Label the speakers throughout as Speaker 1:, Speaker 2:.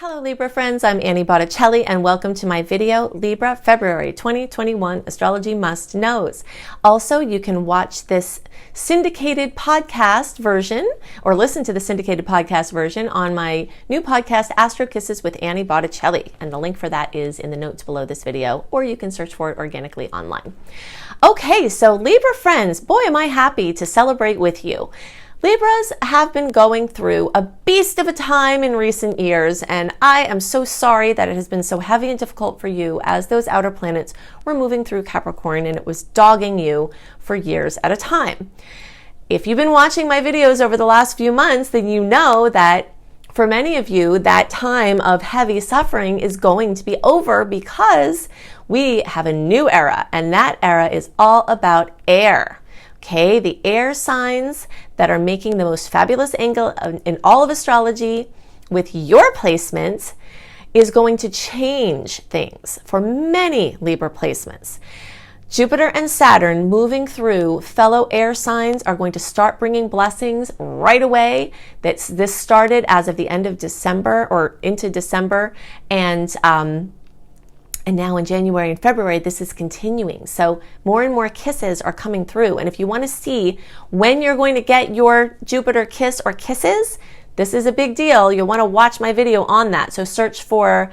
Speaker 1: Hello Libra friends, I'm Annie Botticelli and welcome to my video, Libra February 2021 Astrology Must Knows. Also, you can watch this syndicated podcast version or listen to the syndicated podcast version on my new podcast, Astro Kisses with Annie Botticelli. And the link for that is in the notes below this video, or you can search for it organically online. Okay, so Libra friends, boy am I happy to celebrate with you. Libras have been going through a beast of a time in recent years, and I am so sorry that it has been so heavy and difficult for you as those outer planets were moving through Capricorn and it was dogging you for years at a time. If you've been watching my videos over the last few months, then you know that for many of you, that time of heavy suffering is going to be over because we have a new era, and that era is all about air. Okay, the air signs that are making the most fabulous angle in all of astrology with your placements is going to change things for many Libra placements. Jupiter and Saturn moving through fellow air signs are going to start bringing blessings right away. This started as of the end of December or into December, and now in January and February, this is continuing. So more and more kisses are coming through. And if you want to see when you're going to get your Jupiter kiss or kisses, this is a big deal. You'll want to watch my video on that. So search for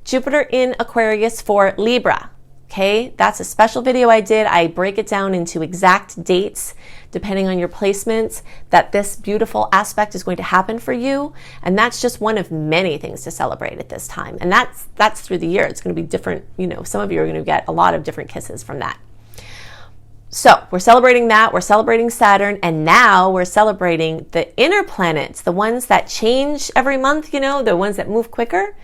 Speaker 1: Jupiter in Aquarius for Libra. Okay, that's a special video I did. I break it down into exact dates, depending on your placements, that this beautiful aspect is going to happen for you. And that's just one of many things to celebrate at this time. And that's through the year. It's going to be different. You know, some of you are going to get a lot of different kisses from that. So we're celebrating that. We're celebrating Saturn. And now we're celebrating the inner planets, the ones that change every month, you know, the ones that move quicker.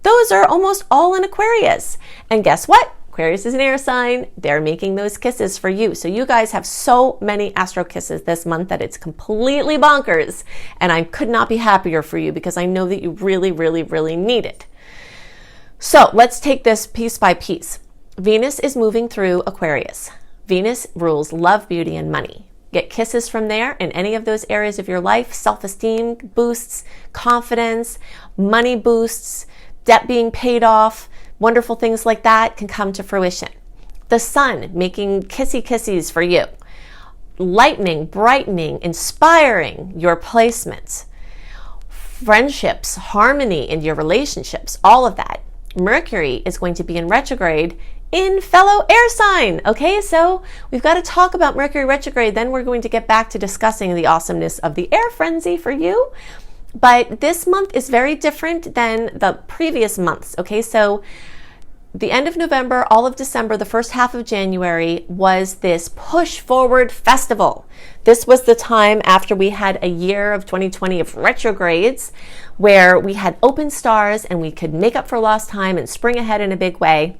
Speaker 1: Those are almost all in Aquarius. And guess what? Aquarius is an air sign. They're making those kisses for you. So you guys have so many astro kisses this month that it's completely bonkers. And I could not be happier for you because I know that you really, really, really need it. So let's take this piece by piece. Venus is moving through Aquarius. Venus rules love, beauty, and money. Get kisses from there in any of those areas of your life. Self-esteem boosts, confidence, money boosts, debt being paid off. Wonderful things like that can come to fruition. The sun making kissy kissies for you. Lightening, brightening, inspiring your placements. Friendships, harmony in your relationships, all of that. Mercury is going to be in retrograde in fellow air sign. Okay, so we've got to talk about Mercury retrograde. Then we're going to get back to discussing the awesomeness of the air frenzy for you. But this month is very different than the previous months, okay? So the end of November, all of December, the first half of January was this push forward festival. This was the time after we had a year of 2020 of retrogrades where we had open stars and we could make up for lost time and spring ahead in a big way.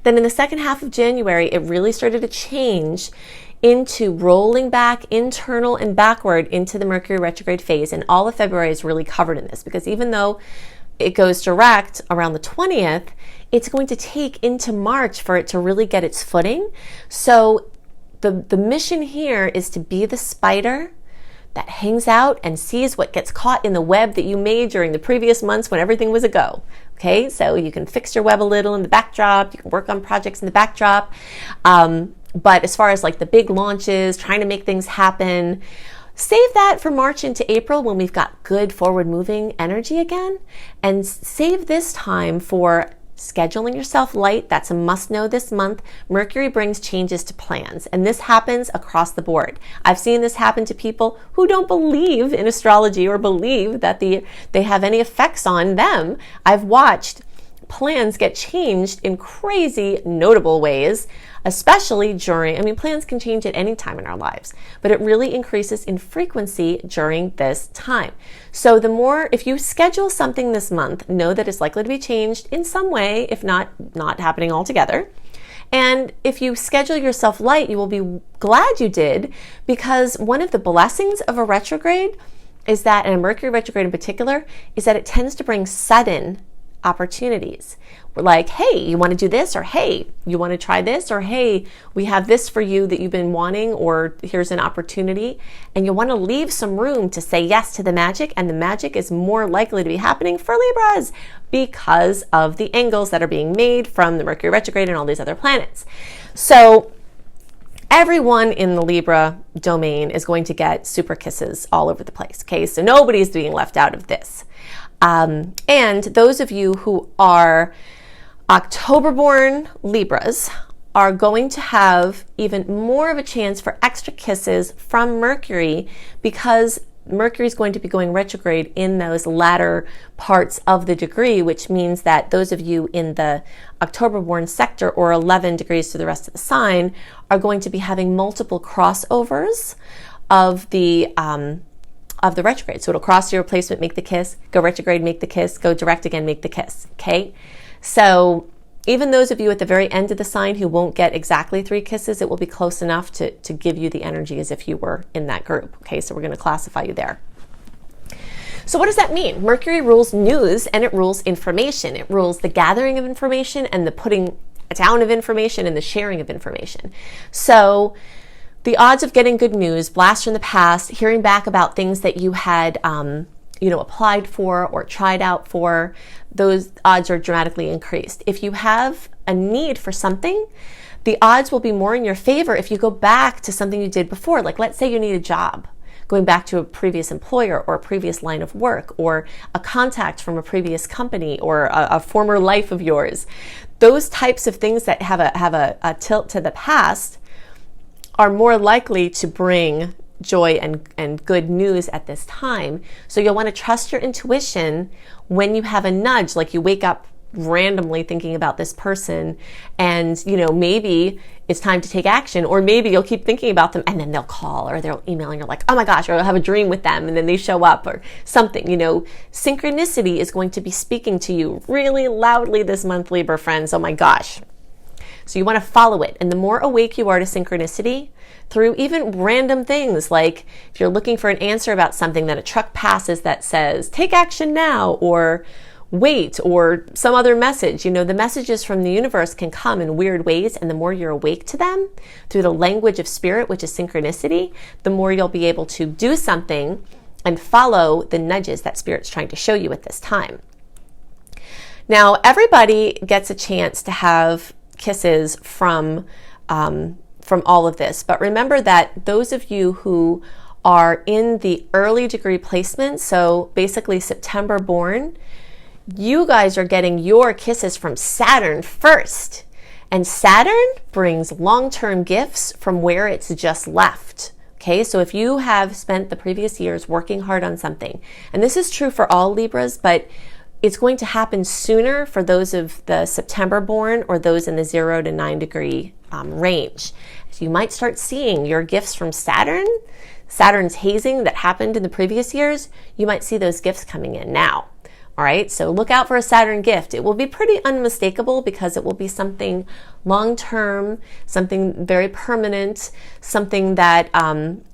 Speaker 1: Then in the second half of January, it really started to change into rolling back internal and backward into the Mercury retrograde phase. And all of February is really covered in this because even though it goes direct around the 20th, it's going to take into March for it to really get its footing. So the mission here is to be the spider that hangs out and sees what gets caught in the web that you made during the previous months when everything was a go. Okay, so you can fix your web a little in the backdrop, you can work on projects in the backdrop. But as far as like the big launches, trying to make things happen, save that for March into April when we've got good forward moving energy again. And save this time for scheduling yourself light. That's a must know this month. Mercury brings changes to plans, and this happens across the board. I've seen this happen to people who don't believe in astrology or believe that they have any effects on them. I've watched plans get changed in crazy, notable ways, especially during, plans can change at any time in our lives, but it really increases in frequency during this time. So if you schedule something this month, know that it's likely to be changed in some way, if not happening altogether. And if you schedule yourself light, you will be glad you did, because one of the blessings of a retrograde is that, and a Mercury retrograde in particular, is that it tends to bring sudden opportunities. We're like, hey, you want to do this? Or hey, you want to try this? Or hey, we have this for you that you've been wanting, or here's an opportunity. And you want to leave some room to say yes to the magic, and the magic is more likely to be happening for Libras because of the angles that are being made from the Mercury retrograde and all these other planets. So everyone in the Libra domain is going to get super kisses all over the place, okay? So nobody's being left out of this. And those of you who are October-born Libras are going to have even more of a chance for extra kisses from Mercury, because Mercury is going to be going retrograde in those latter parts of the degree, which means that those of you in the October-born sector, or 11 degrees to the rest of the sign, are going to be having multiple crossovers of the retrograde. So it'll cross your replacement, make the kiss, go retrograde, make the kiss, go direct again, make the kiss, okay? So even those of you at the very end of the sign who won't get exactly 3 kisses, it will be close enough to give you the energy as if you were in that group, okay? So we're going to classify you there. So what does that mean? Mercury rules news, and it rules information. It rules the gathering of information and the putting down of information and the sharing of information. So the odds of getting good news, blasts from the past, hearing back about things that you had applied for or tried out for, those odds are dramatically increased. If you have a need for something, the odds will be more in your favor if you go back to something you did before. Like, let's say you need a job, going back to a previous employer or a previous line of work, or a contact from a previous company, or a former life of yours. Those types of things that have a tilt to the past are more likely to bring joy and good news at this time. So you'll want to trust your intuition when you have a nudge, like you wake up randomly thinking about this person, and maybe it's time to take action, or maybe you'll keep thinking about them and then they'll call or they'll email and you're like, oh my gosh, or you'll have a dream with them and then they show up or something. Synchronicity is going to be speaking to you really loudly this month, Libra friends. Oh my gosh. So you want to follow it. And the more awake you are to synchronicity, through even random things, like if you're looking for an answer about something, that a truck passes that says, take action now, or wait, or some other message. The messages from the universe can come in weird ways, and the more you're awake to them through the language of spirit, which is synchronicity, the more you'll be able to do something and follow the nudges that spirit's trying to show you at this time. Now, everybody gets a chance to have kisses from all of this, but remember that those of you who are in the early degree placement, so basically September born, you guys are getting your kisses from Saturn first, and Saturn brings long-term gifts from where it's just left. Okay, so if you have spent the previous years working hard on something, and this is true for all Libras, but it's going to happen sooner for those of the September born or those in the 0 to 9 degree range. So you might start seeing your gifts from Saturn, Saturn's hazing that happened in the previous years. You might see those gifts coming in now. All right, so look out for a Saturn gift. It will be pretty unmistakable because it will be something long-term, something very permanent, something that,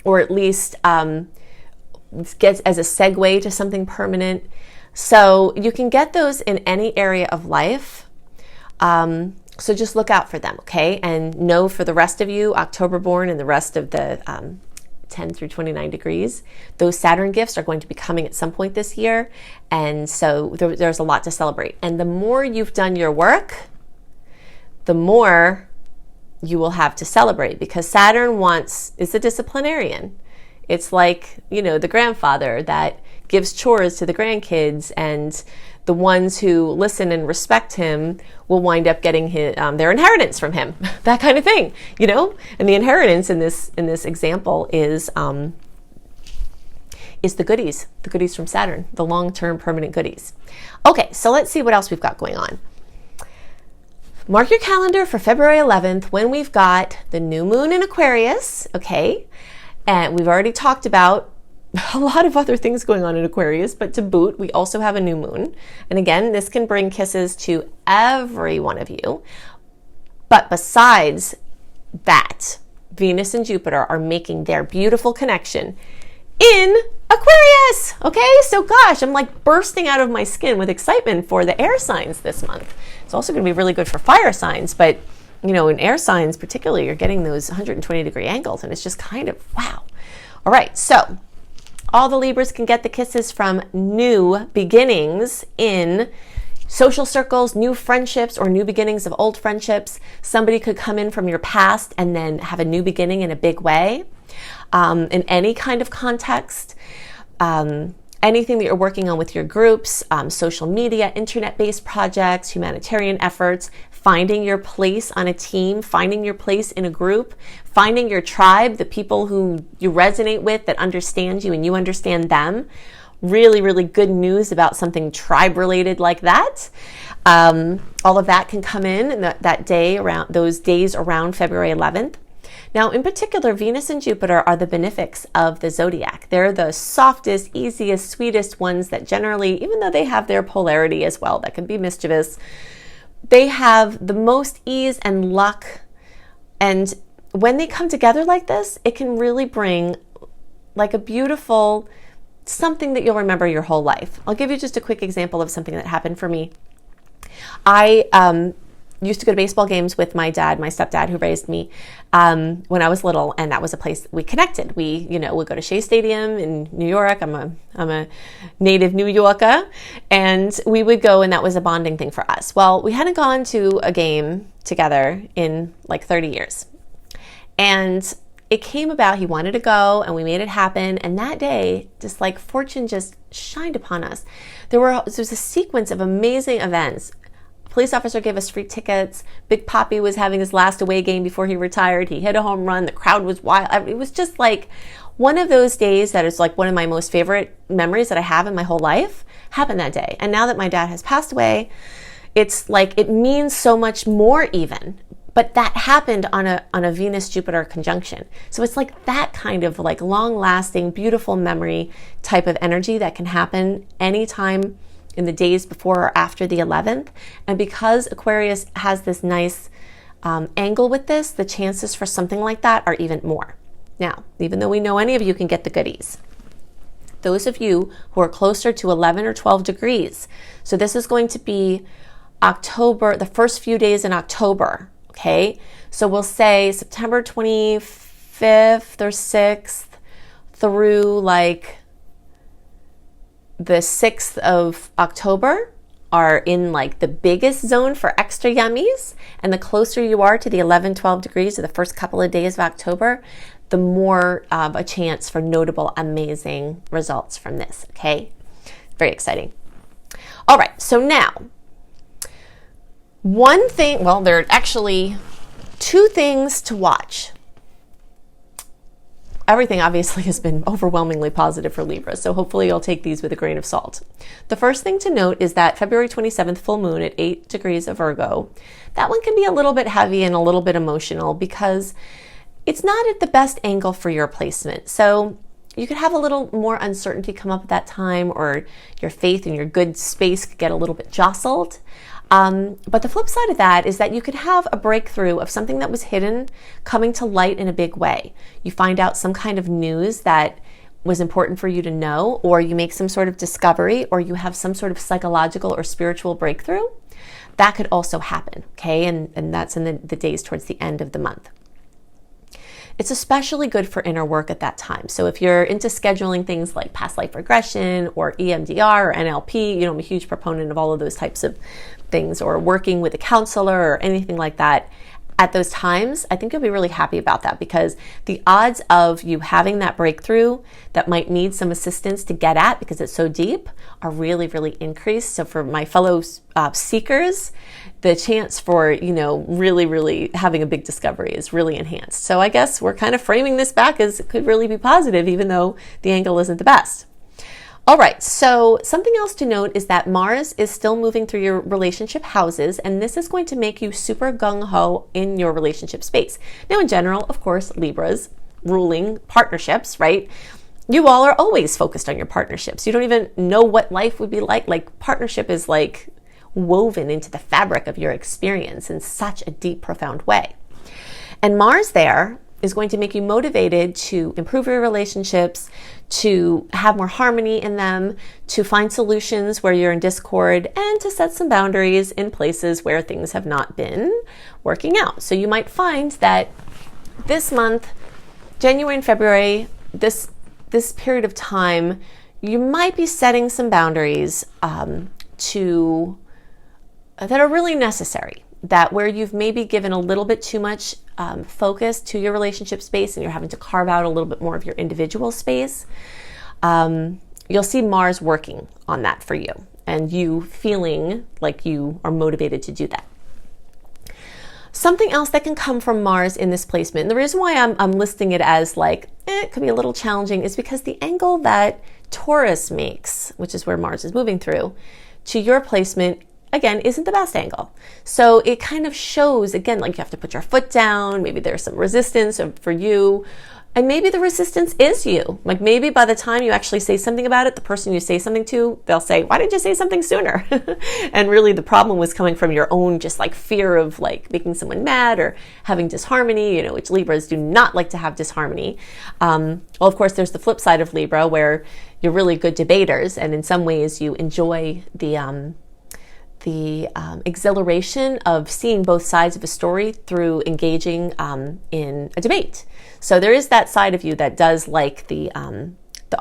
Speaker 1: or at least gets as a segue to something permanent. So you can get those in any area of life. So just look out for them, okay? And know for the rest of you, October born and the rest of the 10 through 29 degrees, those Saturn gifts are going to be coming at some point this year. And so there's a lot to celebrate. And the more you've done your work, the more you will have to celebrate, because Saturn is a disciplinarian. It's like, the grandfather that gives chores to the grandkids, and the ones who listen and respect him will wind up getting their inheritance from him. That kind of thing, And the inheritance in this example is the goodies from Saturn, the long-term permanent goodies. Okay, so let's see what else we've got going on. Mark your calendar for February 11th when we've got the new moon in Aquarius, okay? And we've already talked about a lot of other things going on in Aquarius, but to boot, we also have a new moon. And again, this can bring kisses to every one of you. But besides that, Venus and Jupiter are making their beautiful connection in Aquarius. Okay, so gosh, I'm like bursting out of my skin with excitement for the air signs this month. It's also going to be really good for fire signs, but you know, in air signs particularly, you're getting those 120-degree angles, and it's just kind of wow. All right, so all the Libras can get the kisses from new beginnings in social circles, new friendships, or new beginnings of old friendships. Somebody could come in from your past and then have a new beginning in a big way. In any kind of context, anything that you're working on with your groups, social media, internet-based projects, humanitarian efforts, finding your place on a team, finding your place in a group, finding your tribe, the people who you resonate with that understand you and you understand them. Really, really good news about something tribe-related like that. All of that can come in that day, around those days around February 11th. Now, in particular, Venus and Jupiter are the benefics of the zodiac. They're the softest, easiest, sweetest ones that generally, even though they have their polarity as well, that can be mischievous, they have the most ease and luck. And when they come together like this, it can really bring like a beautiful something that you'll remember your whole life. I'll give you just a quick example of something that happened for me. I used to go to baseball games with my dad, my stepdad who raised me, when I was little, and that was a place we connected. We, would go to Shea Stadium in New York. I'm a native New Yorker, and we would go, and that was a bonding thing for us. Well, we hadn't gone to a game together in like 30 years, and it came about, he wanted to go, and we made it happen. And that day, just like fortune just shined upon us. There was a sequence of amazing events. A police officer gave us free tickets. Big Papi was having his last away game before he retired. He hit a home run. The crowd was wild. It was just like one of those days that is like one of my most favorite memories that I have in my whole life happened that day. And now that my dad has passed away, it's like it means so much more even. But that happened on a Venus-Jupiter conjunction. So it's like that kind of like long-lasting, beautiful memory type of energy that can happen anytime in the days before or after the 11th. And because Aquarius has this nice angle with this, the chances for something like that are even more. Now, even though we know any of you can get the goodies, those of you who are closer to 11 or 12 degrees, so this is going to be October, the first few days in October. Okay, so we'll say September 25th or 6th through like the 6th of October are in like the biggest zone for extra yummies. And the closer you are to the 11, 12 degrees of the first couple of days of October, the more of a chance for notable, amazing results from this. Okay, very exciting. All right, so now, one thing, well, there are actually two things to watch. Everything obviously has been overwhelmingly positive for Libra, so hopefully you'll take these with a grain of salt. The first thing to note is that February 27th full moon at 8 degrees of Virgo, that one can be a little bit heavy and a little bit emotional because it's not at the best angle for your placement. So you could have a little more uncertainty come up at that time, or your faith and your good space could get a little bit jostled. But the flip side of that is that you could have a breakthrough of something that was hidden coming to light in a big way. You find out some kind of news that was important for you to know, or you make some sort of discovery, or you have some sort of psychological or spiritual breakthrough. That could also happen, okay? And that's in the days towards the end of the month. It's especially good for inner work at that time. So if you're into scheduling things like past life regression or EMDR or NLP, I'm a huge proponent of all of those types of things, or working with a counselor or anything like that. At those times, I think you'll be really happy about that, because the odds of you having that breakthrough that might need some assistance to get at because it's so deep are really, really increased. So for my fellow seekers, the chance for, really, really having a big discovery is really enhanced. So I guess we're kind of framing this back as it could really be positive, even though the angle isn't the best. All right, so something else to note is that Mars is still moving through your relationship houses, and this is going to make you super gung-ho in your relationship space. Now, in general, of course, Libras ruling partnerships, right? You all are always focused on your partnerships. You don't even know what life would be like. Like, partnership is like woven into the fabric of your experience in such a deep, profound way. And Mars there is going to make you motivated to improve your relationships, to have more harmony in them, to find solutions where you're in discord, and to set some boundaries in places where things have not been working out. So you might find that this month, January and February, this period of time, you might be setting some boundaries that are really necessary. That where you've maybe given a little bit too much focus to your relationship space and you're having to carve out a little bit more of your individual space, you'll see Mars working on that for you and you feeling like you are motivated to do that. Something else that can come from Mars in this placement, and the reason why I'm listing it as like, it could be a little challenging, is because the angle that Taurus makes, which is where Mars is moving through, to your placement, again, isn't the best angle. So it kind of shows, again, like you have to put your foot down, maybe there's some resistance for you, and maybe the resistance is you. Like maybe by the time you actually say something about it, the person you say something to, they'll say, why didn't you say something sooner? And really the problem was coming from your own just like fear of like making someone mad or having disharmony, you know, which Libras do not like to have disharmony. Well, of course, there's the flip side of Libra where you're really good debaters and in some ways you enjoy the exhilaration of seeing both sides of a story through engaging in a debate. So there is that side of you that does like the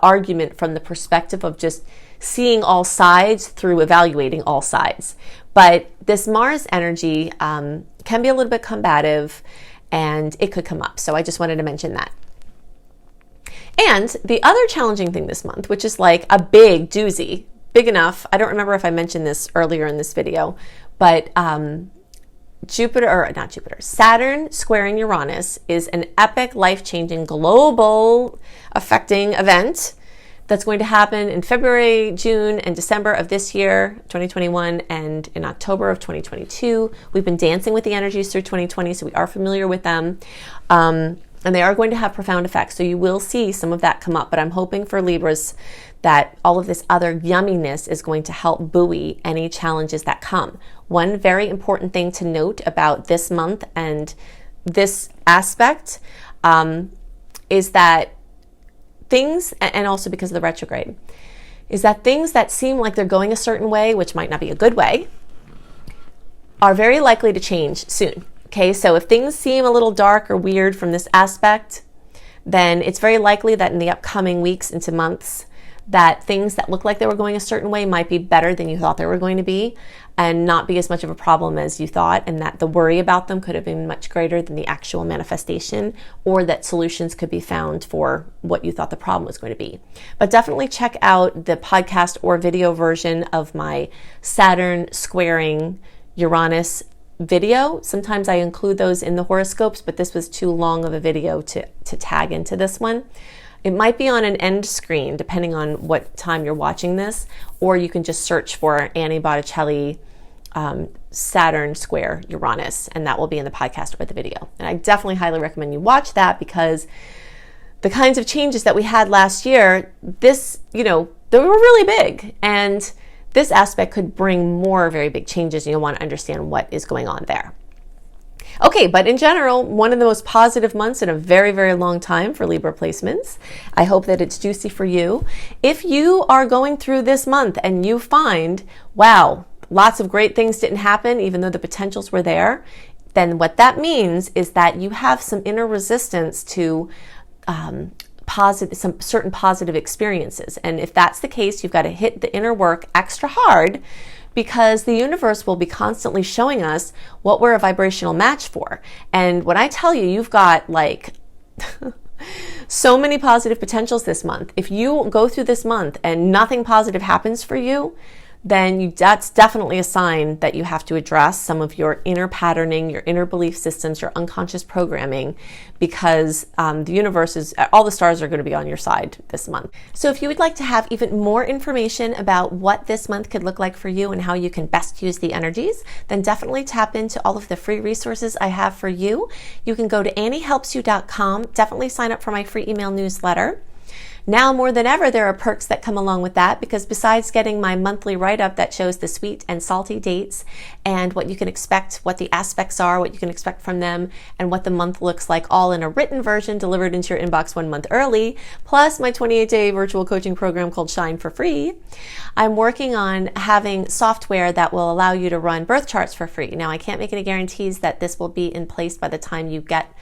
Speaker 1: argument from the perspective of just seeing all sides through evaluating all sides. But this Mars energy can be a little bit combative and it could come up. So I just wanted to mention that. And the other challenging thing this month, which is like a big doozy, big enough, I don't remember if I mentioned this earlier in this video, but Saturn squaring Uranus is an epic, life-changing, global affecting event that's going to happen in February, June, and December of this year, 2021, and in October of 2022. We've been dancing with the energies through 2020, so we are familiar with them. And they are going to have profound effects. So you will see some of that come up, but I'm hoping for Libras that all of this other yumminess is going to help buoy any challenges that come. One very important thing to note about this month and this aspect is that things, and also because of the retrograde, is that things that seem like they're going a certain way, which might not be a good way, are very likely to change soon. Okay, so if things seem a little dark or weird from this aspect, then it's very likely that in the upcoming weeks into months, that things that look like they were going a certain way might be better than you thought they were going to be and not be as much of a problem as you thought, and that the worry about them could have been much greater than the actual manifestation, or that solutions could be found for what you thought the problem was going to be. But definitely check out the podcast or video version of my Saturn squaring Uranus video. Sometimes I include those in the horoscopes, but this was too long of a video to tag into this one. It might be on an end screen depending on what time you're watching this, or you can just search for Annie Botticelli Saturn square Uranus, and that will be in the podcast or the video. And I definitely highly recommend you watch that, because the kinds of changes that we had last year, they were really big, and this aspect could bring more very big changes, and you'll want to understand what is going on there. Okay, but in general, one of the most positive months in a very, very long time for Libra placements. I hope that it's juicy for you. If you are going through this month and you find, wow, lots of great things didn't happen, even though the potentials were there, then what that means is that you have some inner resistance to some certain positive experiences. And if that's the case, you've got to hit the inner work extra hard, because the universe will be constantly showing us what we're a vibrational match for. And when I tell you, you've got like so many positive potentials this month. If you go through this month and nothing positive happens for you, then that's definitely a sign that you have to address some of your inner patterning, your inner belief systems, your unconscious programming, because the universe all the stars are going to be on your side this month. So if you would like to have even more information about what this month could look like for you and how you can best use the energies, then definitely tap into all of the free resources I have for you. You can go to anniehelpsyou.com, definitely sign up for my free email newsletter. Now more than ever, there are perks that come along with that, because besides getting my monthly write-up that shows the sweet and salty dates and what you can expect, what the aspects are, what you can expect from them, and what the month looks like, all in a written version delivered into your inbox 1 month early, plus my 28-day virtual coaching program called Shine for free, I'm working on having software that will allow you to run birth charts for free. Now, I can't make any guarantees that this will be in place by the time you get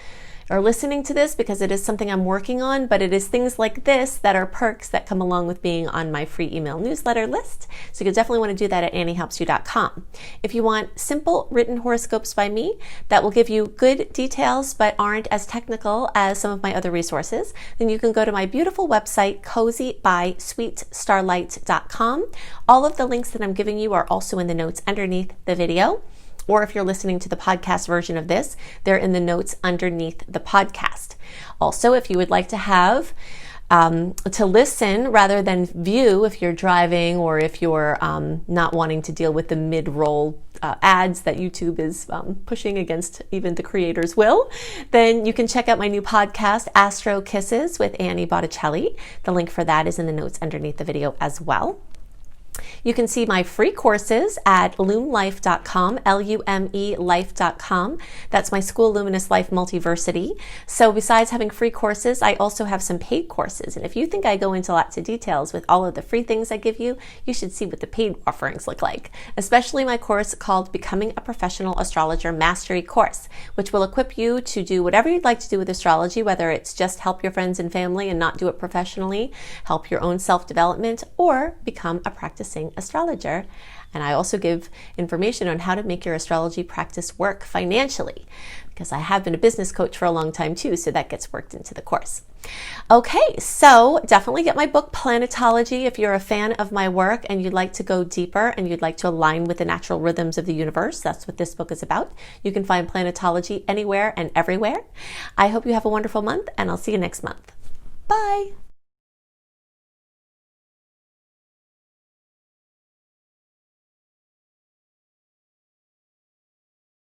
Speaker 1: or listening to this, because it is something I'm working on, but it is things like this that are perks that come along with being on my free email newsletter list. So you'll definitely want to do that at anniehelpsyou.com. If you want simple written horoscopes by me that will give you good details but aren't as technical as some of my other resources, then you can go to my beautiful website, cozybysweetstarlight.com. All of the links that I'm giving you are also in the notes underneath the video. Or if you're listening to the podcast version of this, they're in the notes underneath the podcast. Also, if you would like to have to listen rather than view, if you're driving or if you're not wanting to deal with the mid-roll ads that YouTube is pushing against even the creator's will, then you can check out my new podcast, Astro Kisses with Annie Botticelli. The link for that is in the notes underneath the video as well. You can see my free courses at lumelife.com, L-U-M-E life.com. That's my school, Luminous Life Multiversity. So besides having free courses, I also have some paid courses. And if you think I go into lots of details with all of the free things I give you, you should see what the paid offerings look like. Especially my course called Becoming a Professional Astrologer Mastery Course, which will equip you to do whatever you'd like to do with astrology, whether it's just help your friends and family and not do it professionally, help your own self-development, or become a practicing astrologer. And I also give information on how to make your astrology practice work financially, because I have been a business coach for a long time too, so that gets worked into the course. Okay, so definitely get my book Planetology if you're a fan of my work and you'd like to go deeper and you'd like to align with the natural rhythms of the universe. That's what this book is about. You can find Planetology anywhere and everywhere. I hope you have a wonderful month, and I'll see you next month. Bye.